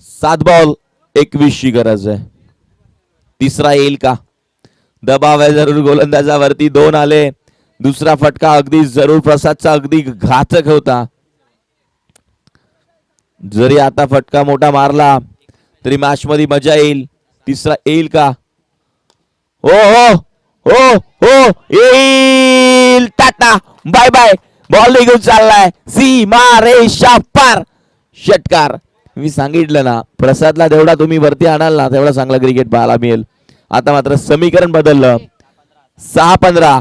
7 बॉल 21 ची गरज आहे. तिसरा येईल का? दबाव आहे जरूर गोलंदाजावरती. 2 आले. दुसरा फटका अगदी जरूर प्रसादचा अगदी घातक होता. जरी आता फटका मोठा मारला तरी मॅच मध्ये मजा येईल. तिसरा येईल का? हो हो हो हो, येईल. Tata bye bye. बॉल निघून चाललाय सीमा रेषा पार. षटकार. मी सांगितलं ना, प्रसादला जेवढा तुम्ही वरती आणाल ना तेवढा चांगला क्रिकेट पाहायला मिळेल. आता मात्र समीकरण बदललं. 6-15.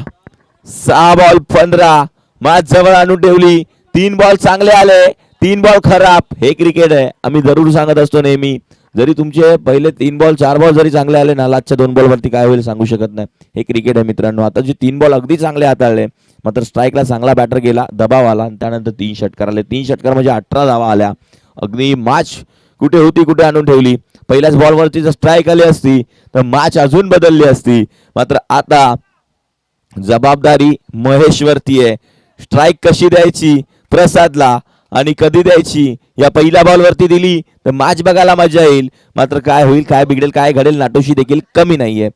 6 बॉल 15. मॅच जवळ आणून ठेवली. 3 बॉल चांगले आले, 3 बॉल खराब. हे क्रिकेट आहे. आम्ही जरूर सांगत असतो नेहमी, जरी तुमचे पहिले 3 बॉल 4 बॉल जरी चांगले आले ना, लास्टच्या 2 बॉल वरती काय होईल सांगू शकत नाही. हे क्रिकेट आहे मित्रांनो. आता जे 3 बॉल अगदी चांगले हाताळले, मात्र स्ट्राईकला चांगला बॅटर गेला, दबाव आला आणि त्यानंतर 3 षटकार आले. 3 षटकार म्हणजे 18 धावा आल्या. अगदी मॅच कुठे होती कुठे आणून ठेवली. पहिल्याच बॉलवरती जर स्ट्राईक आली असती तर मॅच अजून बदलली असती. मात्र आता जबाबदारी महेशवरती आहे. स्ट्राईक कशी द्यायची प्रसादला आणि कधी द्यायची, या पहिल्या बॉलवरती दिली तर मॅच बघायला मजा येईल. मात्र काय होईल, काय बिघडेल, काय घडेल, नाटोशी देखील कमी नाहीये.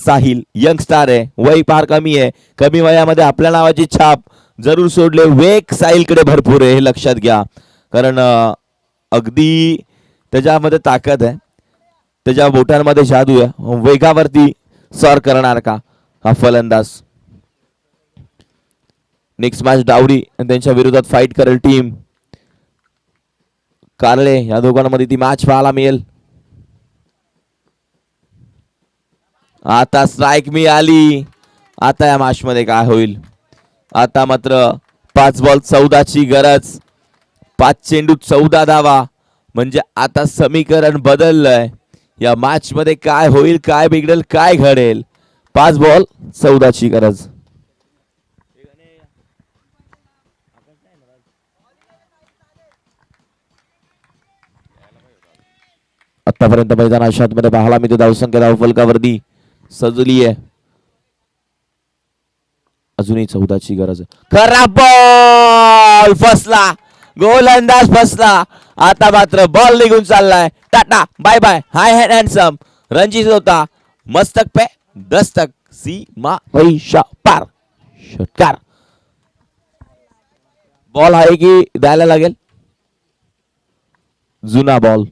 साहिल यंग स्टार आहे, वय फार कमी आहे. कमी वयामध्ये आपल्या नावाची छाप जरूर सोडले. वेग साहिलकडे भरपूर आहे, हे लक्षात घ्या. कारण अगदी त्याच्यामध्ये ताकद आहे, त्याच्या बोटांमध्ये जादू आहे. वेगावरती सर करणार का हा फलंदाज? नेक्स्ट मॅच डावरी आणि त्यांच्या विरोधात फाईट करेल टीम कारले. या दोघांमध्ये ती मॅच पाहायला मिळेल. आता स्ट्राईक मिळाली. आता या मॅच मध्ये काय होईल? आता मात्र 5 बॉल 14 ची गरज. 5 चेंडू 14 धावा. म्हणजे आता समीकरण बदललंय. या मॅच मध्ये काय होईल, काय बिघडेल, काय घडेल? 5 बॉल 14 ची गरज. आतापर्यंत मैदानात मध्ये पाहायला मिळते धावसंख्या धावफलकावरती सजली आहे. अजूनही 14 ची गरज आहे. खराब बॉल फसला, गोलंदाज फसला. आता मात्र बॉल निघून चाललाय. Tata bye bye. Hi hand handsome. Ranjit होता मस्तक पे दस्तक. सीमा रेषा पार. षटकार. बॉल आहे की द्यायला लागेल? जुना बॉल.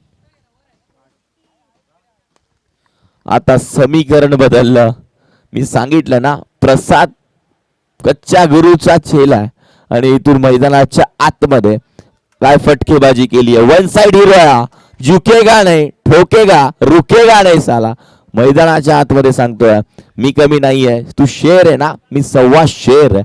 आता समीकरण बदललं. मी सांगितलं ना, प्रसाद कच्च्या गुरुचा चेला आहे आणि इथून मैदानाच्या आतमध्ये काय फटकेबाजी केली आहे. 1 साइड हिरो. झुकेगा नाही, ठोकेगा, रुकेगा नाही साला. मैदानाच्या आतमध्ये सांगतोय मी कमी नाहीये. तू शेर आहे ना, मी 1.25 शेर आहे.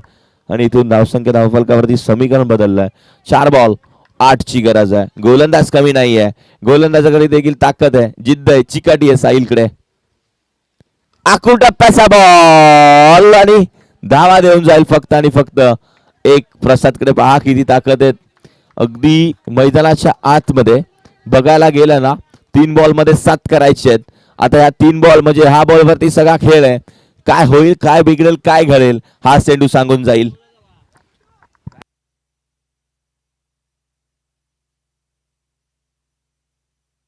आणि इथून धावसंख्या धावफलकावरती समीकरण बदललंय. 4 बॉल 8 ची गरज आहे. गोलंदाज कमी नाहीये. गोलंदाजाकडे देखील ताकद आहे, जिद्द आहे, चिकाटी आहे साहिलकडे. आखून टप्प्याचा बॉल आणि धावा देऊन जाईल फक्त आणि फक्त एक. प्रसादकडे पहा किती ताकद आहे. अगदी मैदानाच्या आतमध्ये बघायला गेलं ना, 3 बॉल मध्ये 7 करायचे आहेत. आता या 3 बॉल म्हणजे हा बॉल वरती सगळा खेळ आहे. काय होईल, काय बिघडेल, काय घडेल हा चेंडू सांगून जाईल.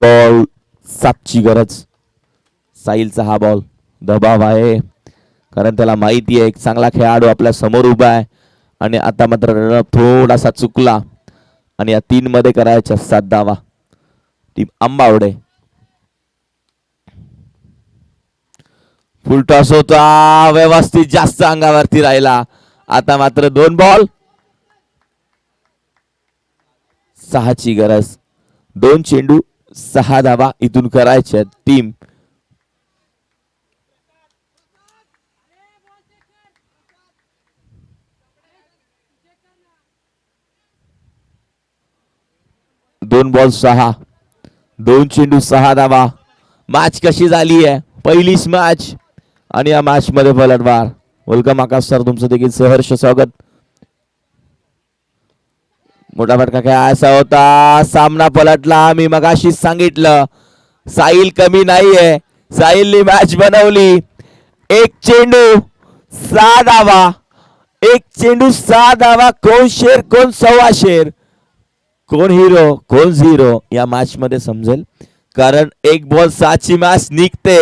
बॉल 7 ची गरज. साहिलचा हा बॉल. दबाव आहे कारण त्याला माहिती आहे एक चांगला खेळाडू आपल्या समोर उभा आहे. आणि आता मात्र रनअप थोडासा चुकला आणि या 3 मध्ये करायच्या 7 धावा. टीम आंबावडे. फुल टॉस होता, व्यवस्थित जास्त अंगावरती राहिला. आता मात्र 2 बॉल 6 ची गरज. 2 चेंडू 6 धावा इथून करायच्या. टीम 2 बॉल 6, 2 चेंडू 6 धावा. मॅच कशी झाली आहे, पहिलीच मॅच आणि या मॅच मध्ये पलटवार. वेलकम आकाश सर, तुमचं देखील सहर्ष स्वागत. मोठा फटका खेळायचा होता, सामना पलटला. मी मगाशीच सांगितलं साहिल कमी नाहीये, साहिलने मॅच बनवली. 1 चेंडू 6 धावा, 1 चेंडू 6 धावा. कोण शेर कोण सव्वा शेर, कोण हिरो कोण झिरो या मॅच मध्ये समजेल. कारण 1 बॉल 6 ची मॅच निघते,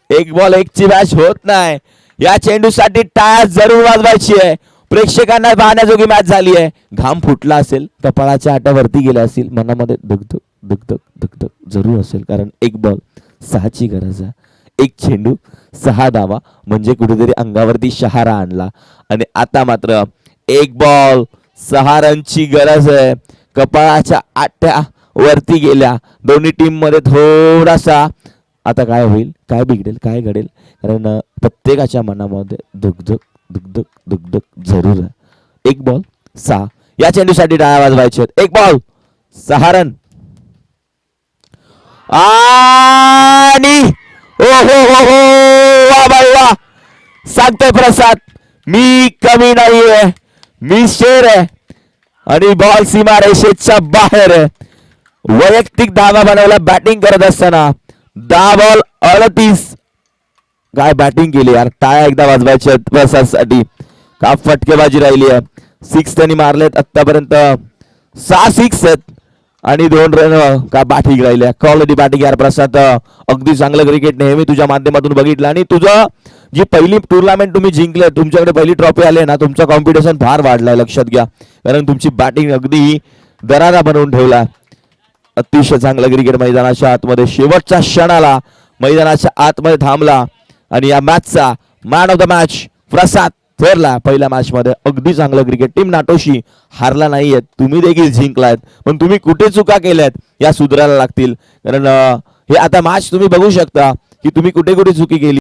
1 बॉल 1 ची मॅच होत नाही. या चेंडूसाठी टाळ्या जरूर वाजवायची आहे. प्रेक्षकांना पाहण्याजोगी मॅच झाली आहे. घाम फुटला असेल, कपाळाच्या आट्यावरती गेल्या असतील, मनामध्ये धगधग धगधग धगधग जरूर असेल. कारण 1 बॉल 6 ची गरज आहे. 1 चेंडू 6 धावा म्हणजे कुठेतरी अंगावरती शहारा आणला. आणि आता मात्र 1 बॉल 6 रनची गरज आहे. कपाळाच्या आट्या वरती गेल्या. दोन्ही टीम मध्ये थोडासा आता काय होईल, काय बिघडेल, काय घडेल. कारण प्रत्येकाच्या मनामध्ये धगधग धगधग धगधग जरूर आहे. 1 बॉल 6 या चेंडूसाठी टाळ्या वाजवायचे. 1 बॉल 6 रन. आणि ओ हो हो हो, वा बाई वा. सांगतोय प्रसाद, मी कमी नाहीये, मी शेर आहे. आणि बॉल सीमारेषेच्या बाहेर आहे. वैयक्तिक धावा बनवला बॅटिंग करत असताना. 10 बॉल 38. काय बॅटिंग केली यार. टाळ्या एकदा वाजवायच्या प्रसादसाठी. का फटकेबाजी राहिली आहे. 6 त्यांनी मारलेत आतापर्यंत. 6 6 आहेत आणि 2 रन का बॅटिंग राहिल्या. क्वालिटी बॅटिंग यार प्रसाद. अगदी चांगलं क्रिकेट नेहमी तुझ्या माध्यमातून बघितलं. आणि तुझं जी पहिली टुर्नामेंट तुम्ही जिंकले, तुमच्याकडे पहिली ट्रॉफी आली ना, तुमचं कॉम्पिटिशन फार वाढलंय, लक्षात घ्या. कारण तुमची बॅटिंग अगदी दरारा बनवून ठेवला. अतिशय चांगलं क्रिकेट मैदानाच्या आतमध्ये शेवटच्या क्षणाला मैदानाच्या आतमध्ये थांबला. आणि या मॅचचा मॅन ऑफ द मॅच प्रसाद ठरला. पहिल्या मॅच मध्ये अगदी चांगलं क्रिकेट. टीम नाटोशी हारला नाहीयेत, तुम्ही देखील जिंकलायत. पण तुम्ही कुठे चुका केल्यात या सुधारायला लागतील. कारण हे आता मॅच तुम्ही बघू शकता की तुम्ही कुठे कुठे चुकी केली.